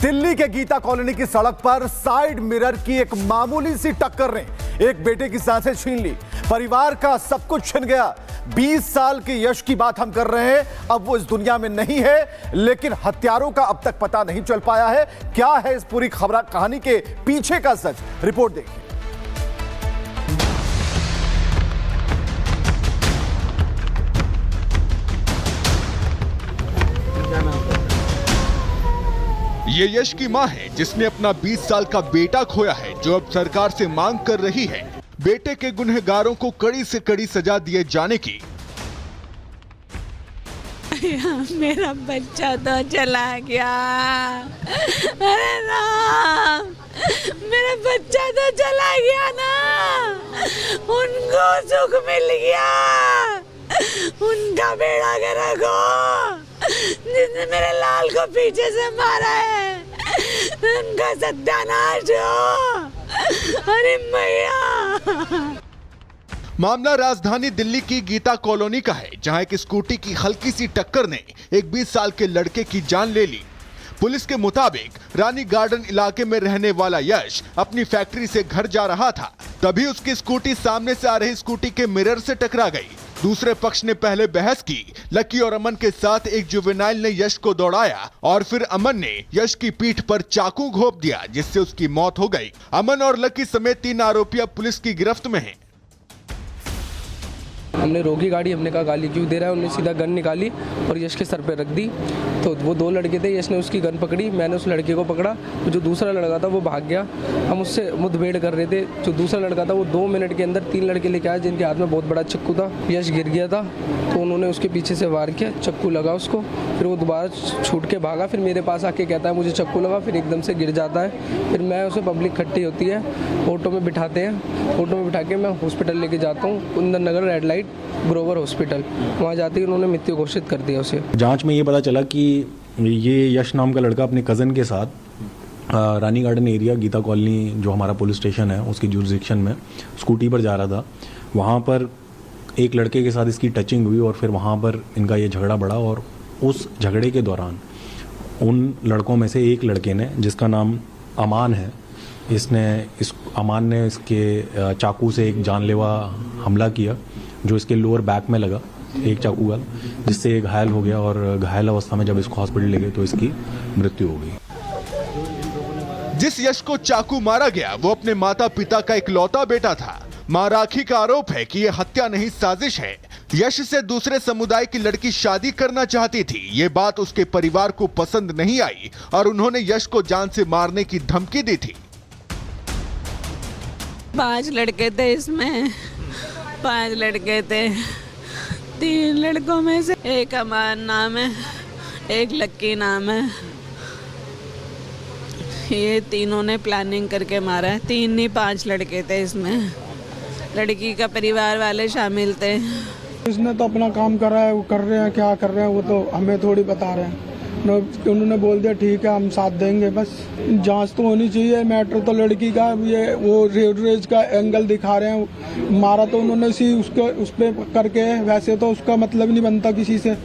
दिल्ली के गीता कॉलोनी की सड़क पर साइड मिरर की एक मामूली सी टक्कर ने एक बेटे की सांसें छीन ली। परिवार का सब कुछ छिन गया। 20 साल के यश की बात हम कर रहे हैं। अब वो इस दुनिया में नहीं है, लेकिन हत्यारों का अब तक पता नहीं चल पाया है। क्या है इस पूरी खबर कहानी के पीछे का सच, रिपोर्ट देखिए। ये यश की मां है जिसने अपना 20 साल का बेटा खोया है, जो अब सरकार से मांग कर रही है बेटे के गुनहगारों को कड़ी से कड़ी सजा दिए जाने की। मेरा बच्चा तो चला गया, अरे राम, मेरा बच्चा तो चला गया ना, उनको सुख मिल गया, उनका बेड़ा गर्क हो जिसने मेरे लाल को पीछे से मारा है, उनका सत्यानाश हो, अरे मैया। मामला राजधानी दिल्ली की गीता कॉलोनी का है, जहां एक स्कूटी की हल्की सी टक्कर ने एक 20 साल के लड़के की जान ले ली। पुलिस के मुताबिक रानी गार्डन इलाके में रहने वाला यश अपनी फैक्ट्री से घर जा रहा था, तभी उसकी स्कूटी सामने से आ रही स्कूटी के मिरर से टकरा गई। दूसरे पक्ष ने पहले बहस की। लकी और अमन के साथ एक जुवेनाइल ने यश को दौड़ाया और फिर अमन ने यश की पीठ पर चाकू घोंप दिया, जिससे उसकी मौत हो गई। अमन और लकी समेत 3 आरोपी अब पुलिस की गिरफ्त में हैं। हमने रोकी गाड़ी, हमने कहा गाली क्यों दे रहा है, उन्होंने सीधा गन निकाली और यश के सर पे रख दी। तो वो 2 लड़के थे, यश ने उसकी गन पकड़ी, मैंने उस लड़के को पकड़ा। जो दूसरा लड़का था वो भाग गया। हम उससे मुठभेड़ कर रहे थे। जो दूसरा लड़का था वो 2 मिनट के अंदर 3 लड़के लेके आए, जिनके हाथ में बहुत बड़ा चाकू था। यश गिर गया था तो उन्होंने उसके पीछे से वार किया, चाकू लगा उसको, फिर वो दोबारा छूट के भागा। फिर मेरे पास आके कहता है मुझे चाकू लगा, फिर एकदम से गिर जाता है। फिर मैं उसे, पब्लिक इकट्ठी होती है, ऑटो में बिठाते हैं, ऑटो में बिठा के मैं हॉस्पिटल लेके जाता हूँ, कुंदन नगर रेड लाइट ग्रोवर हॉस्पिटल। वहाँ जाते ही उन्होंने मृत्यु घोषित कर दिया उसे। जांच में ये पता चला कि ये यश नाम का लड़का अपने कज़न के साथ रानी गार्डन एरिया गीता कॉलोनी, जो हमारा पुलिस स्टेशन है उसकी जुरिसडिक्शन में, स्कूटी पर जा रहा था। वहाँ पर एक लड़के के साथ इसकी टचिंग हुई और फिर वहाँ पर इनका ये झगड़ा बढ़ा। और उस झगड़े के दौरान उन लड़कों में से एक लड़के ने, जिसका नाम अमान है, अमान ने इसके चाकू से एक जानलेवा हमला किया, जो इसके लोअर बैक में लगा एक चाकू का, जिससे ये घायल हो गया। और घायल अवस्था में जब इसको हॉस्पिटल ले गए तो इसकी मृत्यु हो गई। जिस यश को चाकू मारा गया वो अपने माता पिता का इकलौता बेटा था। मां राखी का आरोप है कि यह हत्या नहीं, साजिश है। यश से दूसरे समुदाय की लड़की शादी करना चाहती थी। ये बात उसके परिवार को पसंद नहीं आई और उन्होंने यश को जान से मारने की धमकी दी थी। 5 लड़के थे इसमें, 5 लड़के थे। 3 लड़कों में से एक अमान नाम है, एक लक्की नाम है। ये तीनों ने प्लानिंग करके मारा है। 3 नहीं 5 लड़के थे इसमें। लड़की का परिवार वाले शामिल थे। इसने तो अपना काम करा है, वो कर रहे हैं, क्या कर रहे हैं वो तो हमें थोड़ी बता रहे हैं। उन्होंने बोल दिया ठीक है हम साथ देंगे। बस जांच तो होनी चाहिए। मैटर तो लड़की का, ये वो रेज का एंगल दिखा रहे हैं। मारा तो उन्होंने उस पे करके, वैसे तो उसका मतलब नहीं बनता किसी से।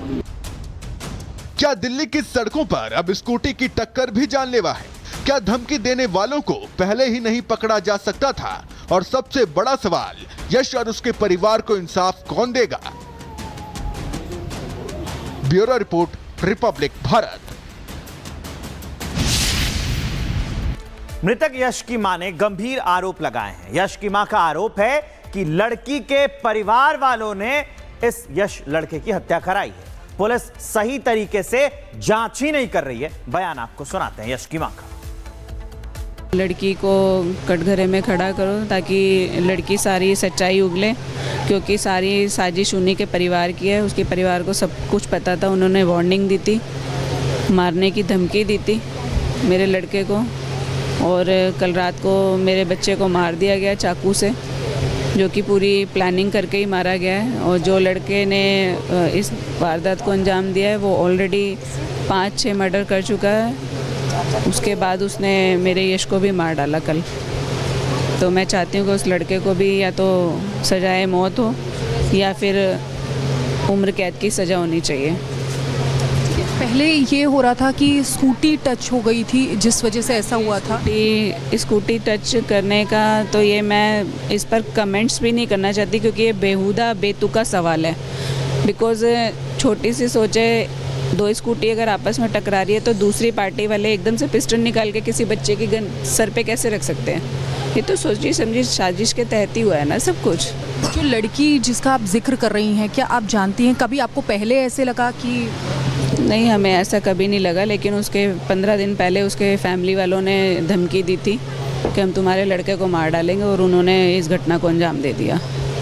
क्या दिल्ली की सड़कों पर अब स्कूटी की टक्कर भी जानलेवा है? क्या धमकी देने वालों को पहले ही नहीं पकड़ा जा सकता था? और सबसे बड़ा सवाल, यश और उसके परिवार को इंसाफ कौन देगा? Bureau report, Republic Bharat. मृतक यश की मां ने गंभीर आरोप लगाए हैं। यश की मां का आरोप है कि लड़की के परिवार वालों ने इस यश लड़के की हत्या कराई है। पुलिस सही तरीके से जांच ही नहीं कर रही है। बयान आपको सुनाते हैं यश की मां का। लड़की को कटघरे में खड़ा करो ताकि लड़की सारी सच्चाई उगले, क्योंकि सारी साजिश उन्हीं के परिवार की है। उसके परिवार को सब कुछ पता था। उन्होंने वार्निंग दी थी, मारने की धमकी दी थी मेरे लड़के को, और कल रात को मेरे बच्चे को मार दिया गया चाकू से, जो कि पूरी प्लानिंग करके ही मारा गया है। और जो लड़के ने इस वारदात को अंजाम दिया है वो ऑलरेडी 5-6 मर्डर कर चुका है। उसके बाद उसने मेरे यश को भी मार डाला कल। तो मैं चाहती हूँ कि उस लड़के को भी या तो सजाए मौत हो या फिर उम्र कैद की सज़ा होनी चाहिए। पहले ये हो रहा था कि स्कूटी टच हो गई थी, जिस वजह से ऐसा हुआ था। स्कूटी टच करने का तो ये मैं इस पर कमेंट्स भी नहीं करना चाहती, क्योंकि ये बेहुदा बेतुका सवाल है। बिकॉज़ छोटी सी सोचे, दो स्कूटी अगर आपस में टकरा रही है तो दूसरी पार्टी वाले एकदम से पिस्टल निकाल के किसी बच्चे की गन सर पे कैसे रख सकते हैं? ये तो सोची समझी साजिश के तहत ही हुआ है ना सब कुछ। जो लड़की जिसका आप जिक्र कर रही हैं, क्या आप जानती हैं, कभी आपको पहले ऐसे लगा कि? नहीं, हमें ऐसा कभी नहीं लगा, लेकिन उसके 15 दिन पहले उसके फैमिली वालों ने धमकी दी थी कि हम तुम्हारे लड़के को मार डालेंगे, और उन्होंने इस घटना को अंजाम दे दिया।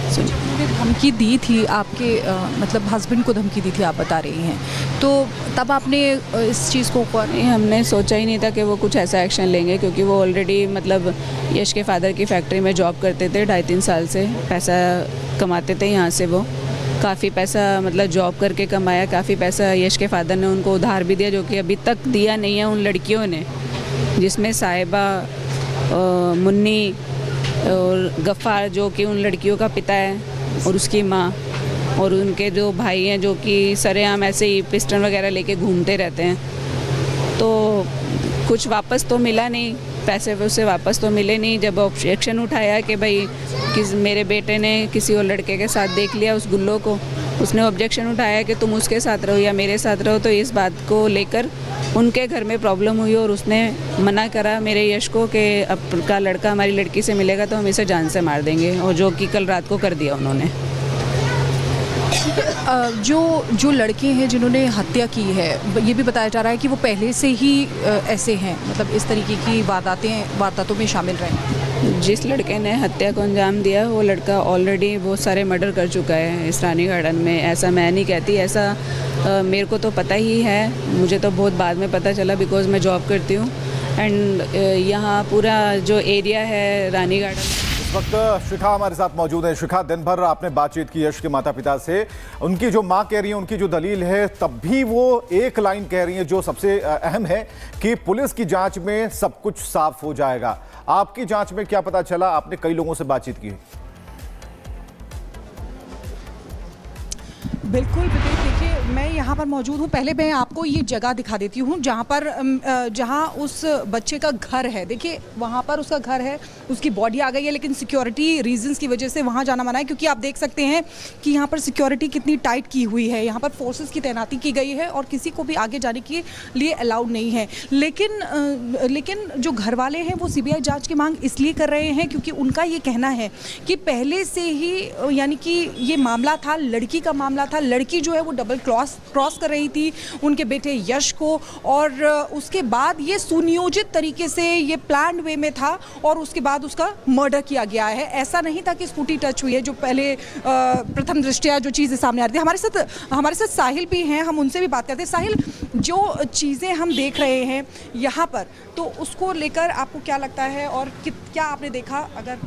उन्होंने धमकी दी थी आपके मतलब हस्बैंड को धमकी दी थी, आप बता रही हैं, तो तब आपने इस चीज़ को? नहीं, हमने सोचा ही नहीं था कि वो कुछ ऐसा एक्शन लेंगे, क्योंकि वो ऑलरेडी मतलब यश के फादर की फैक्ट्री में जॉब करते थे 2.5-3 साल से, पैसा कमाते थे यहाँ से। वो काफ़ी पैसा मतलब जॉब करके कमाया, काफ़ी पैसा यश के फादर ने उनको उधार भी दिया, जो कि अभी तक दिया नहीं है उन लड़कियों ने, जिसमें साहिबा, मुन्नी और गफ़ार जो कि उन लड़कियों का पिता है, और उसकी माँ, और उनके जो भाई हैं जो कि सरेआम ऐसे ही पिस्टल वगैरह लेके घूमते रहते हैं। तो कुछ वापस तो मिला नहीं, पैसे उससे वापस तो मिले नहीं। जब ऑब्जेक्शन उठाया कि भाई मेरे बेटे ने किसी और लड़के के साथ देख लिया उस गुल्लो को, उसने ऑब्जेक्शन उठाया कि तुम उसके साथ रहो या मेरे साथ रहो, तो इस बात को लेकर उनके घर में प्रॉब्लम हुई, और उसने मना करा मेरे यश को कि अब का लड़का हमारी लड़की से मिलेगा तो हम इसे जान से मार देंगे, और जो कि कल रात को कर दिया उन्होंने। जो लड़के हैं जिन्होंने हत्या की है, ये भी बताया जा रहा है कि वो पहले से ही ऐसे हैं, मतलब इस तरीके की वारदातों में शामिल रहे। जिस लड़के ने हत्या को अंजाम दिया वो लड़का ऑलरेडी बहुत सारे मर्डर कर चुका है इस रानी गार्डन में। ऐसा मैं नहीं कहती, ऐसा मेरे को तो पता ही है, मुझे तो बहुत बाद में पता चला बिकॉज मैं जॉब करती हूँ। एंड यहाँ पूरा जो एरिया है रानी गार्डन। इस वक्त शिखा हमारे साथ मौजूद है। शिखा, दिन भर आपने बातचीत की यश के माता पिता से, उनकी जो मां कह रही है, उनकी जो दलील है, तब भी वो एक लाइन कह रही है जो सबसे अहम है कि पुलिस की जांच में सब कुछ साफ हो जाएगा। आपकी जांच में क्या पता चला? आपने कई लोगों से बातचीत की। बिल्कुल विवेक, देखिए मैं यहाँ पर मौजूद हूँ। पहले मैं आपको ये जगह दिखा देती हूँ जहाँ उस बच्चे का घर है। देखिए वहाँ पर उसका घर है, उसकी बॉडी आ गई है, लेकिन सिक्योरिटी रीजंस की वजह से वहाँ जाना मना है, क्योंकि आप देख सकते हैं कि यहाँ पर सिक्योरिटी कितनी टाइट की हुई है। यहाँ पर फोर्सेस की तैनाती की गई है और किसी को भी आगे जाने के लिए अलाउड नहीं है। लेकिन जो घर वाले हैं वो CBI जाँच की मांग इसलिए कर रहे हैं क्योंकि उनका ये कहना है कि पहले से ही यानी कि ये मामला था, लड़की का मामला था। लड़की जो है वो डबल क्रॉस कर रही थी उनके बेटे यश को, और उसके बाद ये सुनियोजित तरीके से ये प्लान्ड वे में था और उसके बाद उसका मर्डर किया गया है। ऐसा नहीं था कि स्कूटी टच हुई है, जो पहले प्रथम दृष्टया जो चीज़ें सामने आ रही थी। हमारे साथ साहिल भी हैं, हम उनसे भी बात करते हैं। साहिल, जो चीज़ें हम देख रहे हैं यहाँ पर, तो उसको लेकर आपको क्या लगता है और क्या आपने देखा? अगर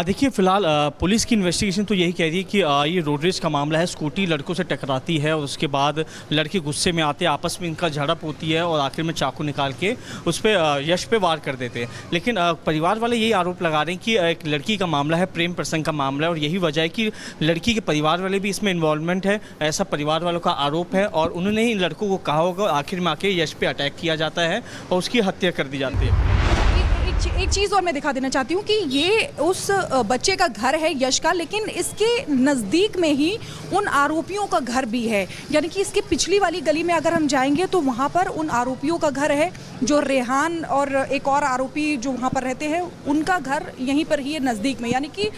देखिए फ़िलहाल पुलिस की इन्वेस्टिगेशन तो यही कह रही है कि ये रोड रेज का मामला है। स्कूटी लड़कों से टकराती है और उसके बाद लड़के गुस्से में आते हैं, आपस में इनका झड़प होती है और आखिर में चाकू निकाल के उस पर यश पे वार कर देते हैं। लेकिन परिवार वाले यही आरोप लगा रहे हैं कि एक लड़की का मामला है, प्रेम प्रसंग का मामला है, और यही वजह है कि लड़की के परिवार वाले भी इसमें इन्वॉल्वमेंट है, ऐसा परिवार वालों का आरोप है। और उन्होंने ही इन लड़कों को कहा होगा, आखिर में आके यश पे अटैक किया जाता है और उसकी हत्या कर दी जाती है। एक चीज़ और मैं दिखा देना चाहती हूँ कि ये उस बच्चे का घर है यश का, लेकिन इसके नज़दीक में ही उन आरोपियों का घर भी है। यानी कि इसके पिछली वाली गली में अगर हम जाएंगे तो वहाँ पर उन आरोपियों का घर है, जो रेहान और एक और आरोपी जो वहाँ पर रहते हैं, उनका घर यहीं पर ही है नज़दीक में। यानी कि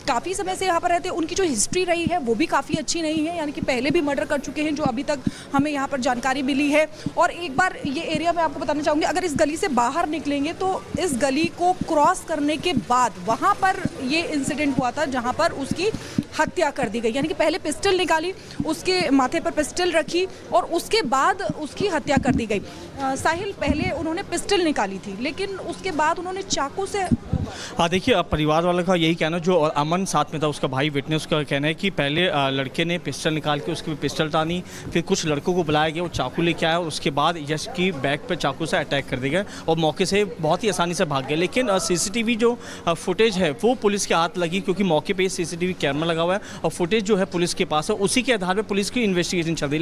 काफ़ी समय से यहाँ पर रहते हैं। उनकी जो हिस्ट्री रही है वो भी काफ़ी अच्छी नहीं है, यानी कि पहले भी मर्डर कर चुके हैं, जो अभी तक हमें यहाँ पर जानकारी मिली है। और एक बार ये एरिया मैं आपको बताना चाहूँगी, अगर इस गली से बाहर निकलेंगे तो इस गली को क्रॉस करने के बाद वहाँ पर ये इंसिडेंट हुआ था जहाँ पर उसकी हत्या कर दी गई। यानी कि पहले पिस्टल निकाली, उसके माथे पर पिस्टल रखी और उसके बाद उसकी हत्या कर दी गई। साहिल, पहले उन्होंने पिस्टल निकाली थी, लेकिन उसके बाद उन्होंने चाकू से देखिए परिवार वालों का यही कहना, जो अमन साथ में था उसका भाई विटनेस का कहना है कि पहले लड़के ने पिस्टल निकाल के उसके पिस्टल टानी, फिर कुछ लड़कों को बुलाया गया, वो चाकू लेके आया और उसके बाद यश की बैक पे चाकू से अटैक कर दिया गया और मौके से बहुत ही आसानी से भाग गया। लेकिन CCTV जो फुटेज है वो पुलिस के हाथ लगी, क्योंकि मौके पर CCTV कैमरा लगा हुआ है और फुटेज जो है पुलिस के पास है, उसी के आधार पर पुलिस की इन्वेस्टिगेशन चल रही है।